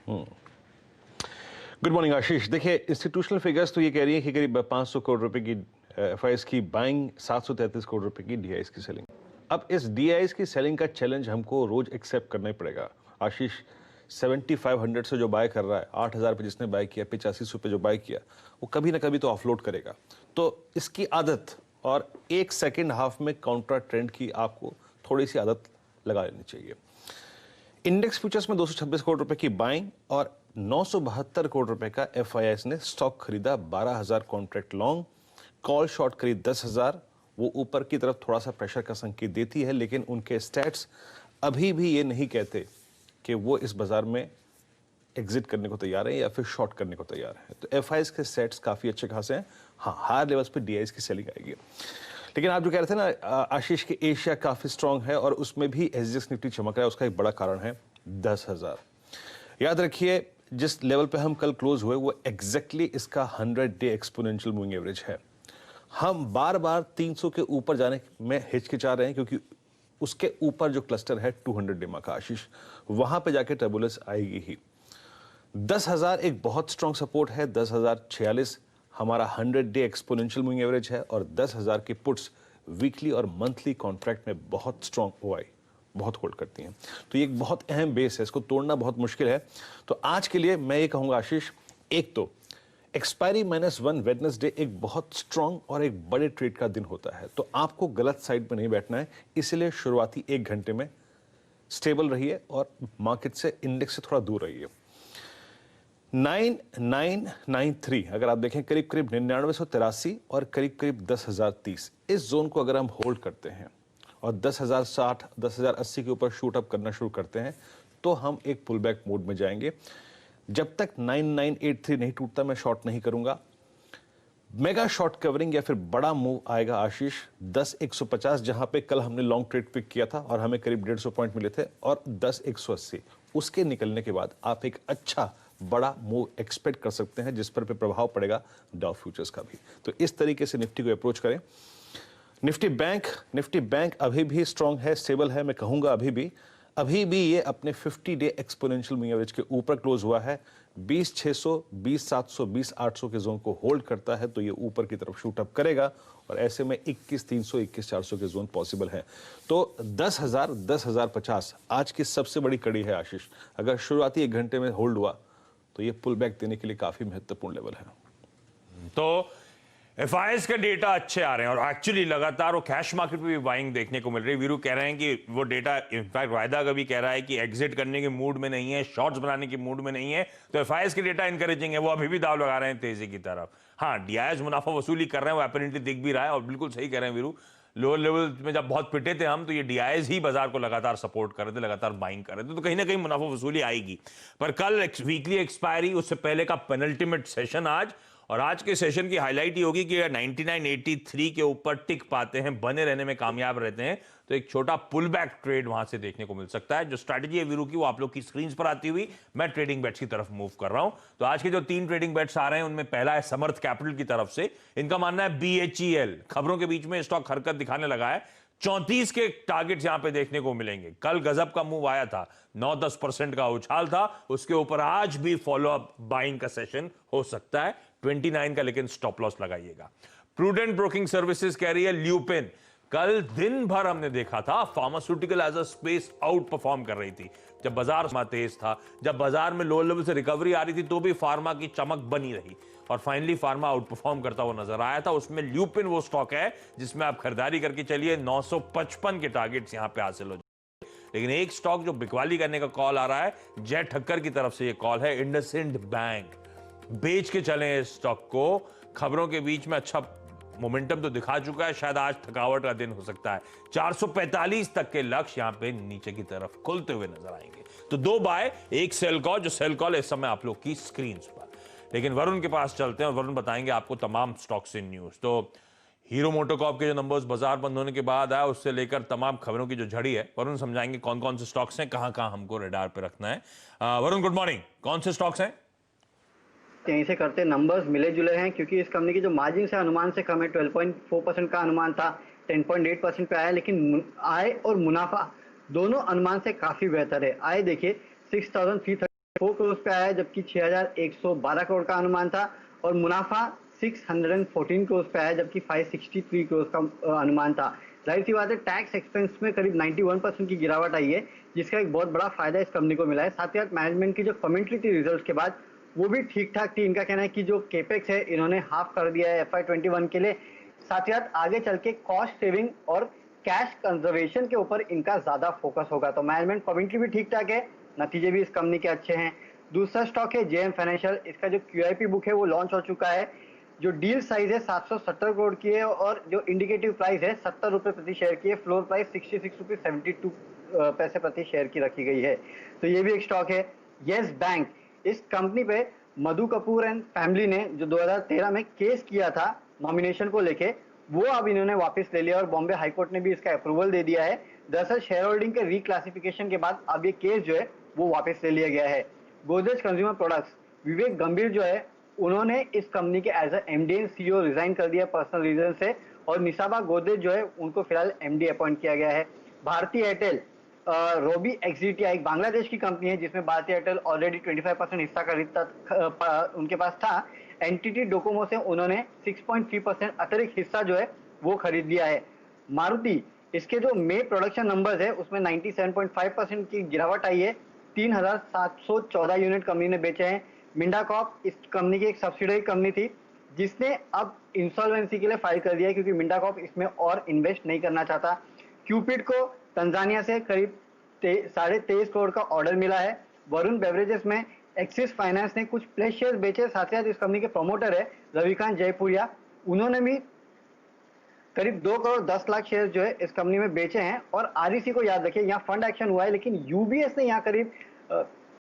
Good morning आशीष। देखिए, institutional figures तो ये कह रही है कि करीब 500 करोड़ रुपए की एफआईएस की बाइंग, 733 करोड़ रुपए की डीआईएस की सेलिंग। अब इस डीआईएस की सेलिंग का चैलेंज हमको रोज एक्सेप्ट करना ही पड़ेगा। आशीष, 7500 से जो बाय कर रहा है, 8000 पे जिसने बाय किया, 8500 पे जो बाय किया, वो कभी ना कभी तो ऑफलोड करेगा। तो इसकी आदत और एक सेकेंड हाफ में काउंटर ट्रेंड की आपको थोड़ी सी आदत लगा लेनी चाहिए। इंडेक्स फ्यूचर्स में 226 करोड़ रुपए की बाइंग और 972 करोड़ रुपए का एफआईआईएस ने स्टॉक खरीदा। 12000 कॉन्ट्रैक्ट लॉन्ग, कॉल शॉर्ट करीब 10,000। वो ऊपर की तरफ थोड़ा सा प्रेशर का संकेत देती है, लेकिन उनके स्टैट्स अभी भी ये नहीं कहते कि वो इस बाजार में एग्जिट करने को तैयार है या फिर शॉर्ट करने को तैयार है। तो एफआईआईएस के सेट्स काफी अच्छे खासे हैं। हाँ, हायर लेवल्स पे डीआईएस की सेलिंग आएगी। लेकिन आप जो कह रहे थे ना आशीष, के एशिया काफी स्ट्रांग है और उसमें भी एसजीएक्स निफ्टी चमक रहा है। उसका एक बड़ा कारण है 10,000। याद रखिए, जिस लेवल पे हम कल क्लोज हुए वो एग्जैक्टली इसका 100 डे एक्सपोनेंशियल मूविंग एवरेज है। हम बार बार 300 के ऊपर जाने में हिचकिचा रहे हैं क्योंकि उसके ऊपर जो क्लस्टर है 200 डेमा का आशीष, वहां पे जाके टर्बुलेंस आएगी ही। 10,000 एक बहुत स्ट्रांग सपोर्ट है। 10,046 हमारा 100 डे एक्सपोनेंशियल मूविंग एवरेज है और 10,000 के पुट्स वीकली और मंथली कॉन्ट्रैक्ट में बहुत स्ट्रांग ओआई बहुत होल्ड करती हैं। तो ये एक बहुत अहम बेस है, इसको तोड़ना बहुत मुश्किल है। तो आज के लिए मैं ये कहूंगा आशीष, एक तो एक्सपायरी -1 वेडनेसडे एक बहुत स्ट्रांग और एक बड़े ट्रेड का दिन होता है, तो आपको गलत साइड पर नहीं बैठना है। इसलिए शुरुआती 1 घंटे में स्टेबल रहिए और मार्केट से, इंडेक्स से थोड़ा दूर रहिए। 9993 अगर आप देखें, करीब करीब 9983 और करीब करीब 10,030, इस जोन को अगर हम होल्ड करते हैं और 10,060 10,080 के ऊपर शूट अप करना शुरू करते हैं तो हम एक पुल बैक मोड में जाएंगे। जब तक 9983 नहीं टूटता मैं शॉर्ट नहीं करूंगा। मेगा शॉर्ट कवरिंग या फिर बड़ा मूव आएगा आशीष 10,150, जहां पे कल हमने लॉन्ग ट्रेड पिक किया था और हमें करीब 150 पॉइंट मिले थे, और 10,180। उसके निकलने के बाद आप एक अच्छा बड़ा मूव एक्सपेक्ट कर सकते हैं जिस पर प्रभाव पड़ेगा डाउ फ्यूचर्स का भी। तो इस तरीके से निफ्टी को अप्रोच करें। निफ्टी बैंक अभी भी स्ट्रांग है, स्टेबल है। मैं कहूंगा अभी भी ये अपने 50 डे एक्सपोनेंशियल मूविंग एवरेज के ऊपर क्लोज हुआ है। 20,600, 20,700, 20,800 के जोन को होल्ड करता है तो ये ऊपर की तरफ शूट अप करेगा और ऐसे में 21,300, 21,400 के जोन पॉसिबल है। तो 10,000, 10,050 आज की सबसे बड़ी कड़ी है आशीष। अगर शुरुआती 1 घंटे में होल्ड हुआ तो ये पुल बैक देने के लिए काफी महत्वपूर्ण लेवल है। तो एफआईएस का डेटा अच्छे आ रहे हैं और एक्चुअली लगातार वो कैश मार्केट पे भी बाइंग देखने को मिल रही है। वीरू कह रहे हैं कि वो डेटा, इनफैक्ट वायदा का भी कह रहा है कि एग्जिट करने के मूड में नहीं है, शॉर्ट्स बनाने के मूड में नहीं है। तो एफआईएस के डेटा इंकरेजिंग है, वो अभी भी दाव लगा रहे हैं तेजी की तरफ। हाँ, डीआईएस मुनाफा वसूली कर रहे हैं, वो अपरेंटली दिख भी रहा है और बिल्कुल सही कह रहे हैं वीरू। लोअर लेवल में जब बहुत पिटे थे हम, तो ये डीआईएस ही बाजार को लगातार सपोर्ट कर रहे थे, लगातार बाइंग कर रहे थे, तो कहीं ना कहीं मुनाफा वसूली आएगी। पर कल वीकली एक्सपायरी, उससे पहले का पेनल्टीमेट सेशन आज, और आज के सेशन की हाईलाइट ही होगी कि 9983 के ऊपर टिक पाते हैं, बने रहने में कामयाब रहते हैं, तो एक छोटा पुल बैक ट्रेड वहां से देखने को मिल सकता है। जो स्ट्रैटेजी है वीरू की, वो आप लोग की स्क्रीन पर आती हुई मैं ट्रेडिंग बेट्स की तरफ मूव कर रहा हूं। तो आज के जो 3 ट्रेडिंग बेट्स आ रहे हैं उनमें पहला है समर्थ कैपिटल की तरफ से। इनका मानना है BHEL खबरों के बीच में स्टॉक हरकत दिखाने लगा है। 34 के टारगेट्स यहां पे देखने को मिलेंगे। कल गजब का मूव आया था, 9-10% का उछाल था, उसके ऊपर आज भी फॉलो अप बाइंग का सेशन हो सकता है 29 का, लेकिन स्टॉप लॉस लगाइएगा। प्रूडेंट ब्रोकिंग सर्विसेज कह रही है ल्यूपिन, कल दिन भर हमने देखा था pharmaceutical as a space outperform कर रही थी। जब बाजार तेज था, जब बाजार में लो लेवल से रिकवरी आ रही थी, तो भी फार्मा की चमक बनी रही और फाइनली फार्मा आउट परफॉर्म करता हुआ नजर आया था। उसमें ल्यूपिन वो स्टॉक है जिसमें आप खरीदारी करके चलिए, 955 के टारगेट्स यहां पे हासिल हो जाए। लेकिन एक स्टॉक जो बिकवाली करने का कॉल आ रहा है, जय ठक्कर की तरफ से ये कॉल है, इंडसइंड बैंक। बेच के चलें इस स्टॉक को। खबरों के बीच में अच्छा मोमेंटम तो दिखा चुका है, शायद आज थकावट का दिन हो सकता है। 445 तक के लक्ष्य यहां पे नीचे की तरफ खुलते हुए नजर आएंगे। तो 2 बाय, 1 सेल कॉल, जो सेल कॉल इस समय आप लोग की स्क्रीन पर। लेकिन वरुण के पास चलते हैं और वरुण बताएंगे आपको तमाम स्टॉक्स इन न्यूज। तो हीरो मोटोकॉर्प के जो नंबर्स बाजार बंद होने के बाद आया, उससे लेकर तमाम खबरों की जो झड़ी है, वरुण समझाएंगे कौन कौन से स्टॉक्स हैं, कहां कहां हमको रडार पे रखना है। वरुण गुड मॉर्निंग, कौन से स्टॉक्स हैं? कहीं से करते नंबर्स मिले जुले हैं, क्योंकि इस कंपनी की जो मार्जिन से अनुमान से कम है, 12.4% का अनुमान था, 10.8% पे आया, लेकिन आय और मुनाफा दोनों अनुमान से काफी बेहतर है। आय देखिए 6,330 4 करोड़ पे आया है, जबकि 6,112 करोड़ का अनुमान था। और मुनाफा 614 करोड़ पे आया, जबकि 563 करोड़ का अनुमान था। जाहिर सी बात है, टैक्स एक्सपेंस में करीब 91% की गिरावट आई है, जिसका एक बहुत बड़ा फायदा इस कंपनी को मिला है। साथ ही साथ मैनेजमेंट की जो कमेंट्री थी रिजल्ट के बाद, वो भी ठीक ठाक थी। इनका कहना है कि जो केपेक्स है इन्होंने हाफ कर दिया है FY21 के लिए। साथ ही साथ आगे चल के कॉस्ट सेविंग और कैश कंजर्वेशन के ऊपर इनका ज्यादा फोकस होगा। तो मैनेजमेंट कमेंट्री भी ठीक ठाक है, नतीजे भी इस कंपनी के अच्छे हैं। दूसरा स्टॉक है JM फाइनेंशियल। इसका जो QIP बुक है वो लॉन्च हो चुका है। जो डील साइज है 770 करोड़ की है और जो इंडिकेटिव प्राइस है 70 रुपए प्रति शेयर की है। फ्लोर प्राइस 66 रुपये 72 पैसे प्रति शेयर की रखी गई है। तो ये भी एक स्टॉक है। येस बैंक, इस कंपनी पे मधु कपूर एंड फैमिली ने जो 2013 में केस किया था नॉमिनेशन को लेके, वो अब इन्होंने वापस ले लिया और बॉम्बे हाईकोर्ट ने भी इसका अप्रूवल दे दिया है। दरअसल शेयर होल्डिंग के रिक्लासिफिकेशन के बाद अब ये केस जो है वो वापस ले लिया गया है। गोदरेज कंज्यूमर प्रोडक्ट्स, विवेक गंभीर जो है उन्होंने इस कंपनी के as MD and CEO resign कर दिया पर्सनल रीजन से, और निसाबा गोदरेज जो है उनको फिलहाल MD अपॉइंट किया गया है। भारतीय एयरटेल, रोबी एक्सिटिया एक बांग्लादेश की कंपनी है जिसमें भारतीय एयरटेल ऑलरेडी 25% हिस्सा खरीदता उनके पास था। एनटीटी डोकोमो से उन्होंने 6.3% अतिरिक्त हिस्सा जो है वो खरीद लिया है। मारुति, इसके जो मे प्रोडक्शन नंबर्स है उसमें 97.5% की गिरावट आई है। 3,714 यूनिट कंपनी ने बेचे हैं। मिंडाकॉप इस कंपनी की एक सब्सिडरी कंपनी थी जिसने अब इंसॉल्वेंसी के लिए फाइल कर दिया है, क्योंकि मिंडाकॉप इसमें और इन्वेस्ट नहीं करना चाहता। क्यूपिड को तंजानिया से करीब 23.5 करोड़ का ऑर्डर मिला है। वरुण बेवरेजेस में एक्सिस फाइनेंस ने कुछ प्लेस शेयर बेचे। साथ ही साथ इस कंपनी के प्रमोटर है रविकांत जयपुरिया, उन्होंने भी करीब 2 करोड़ 10 लाख शेयर जो है इस कंपनी में बेचे हैं। और REC को याद रखिए, यहाँ फंड एक्शन हुआ है, लेकिन UBS ने यहाँ करीब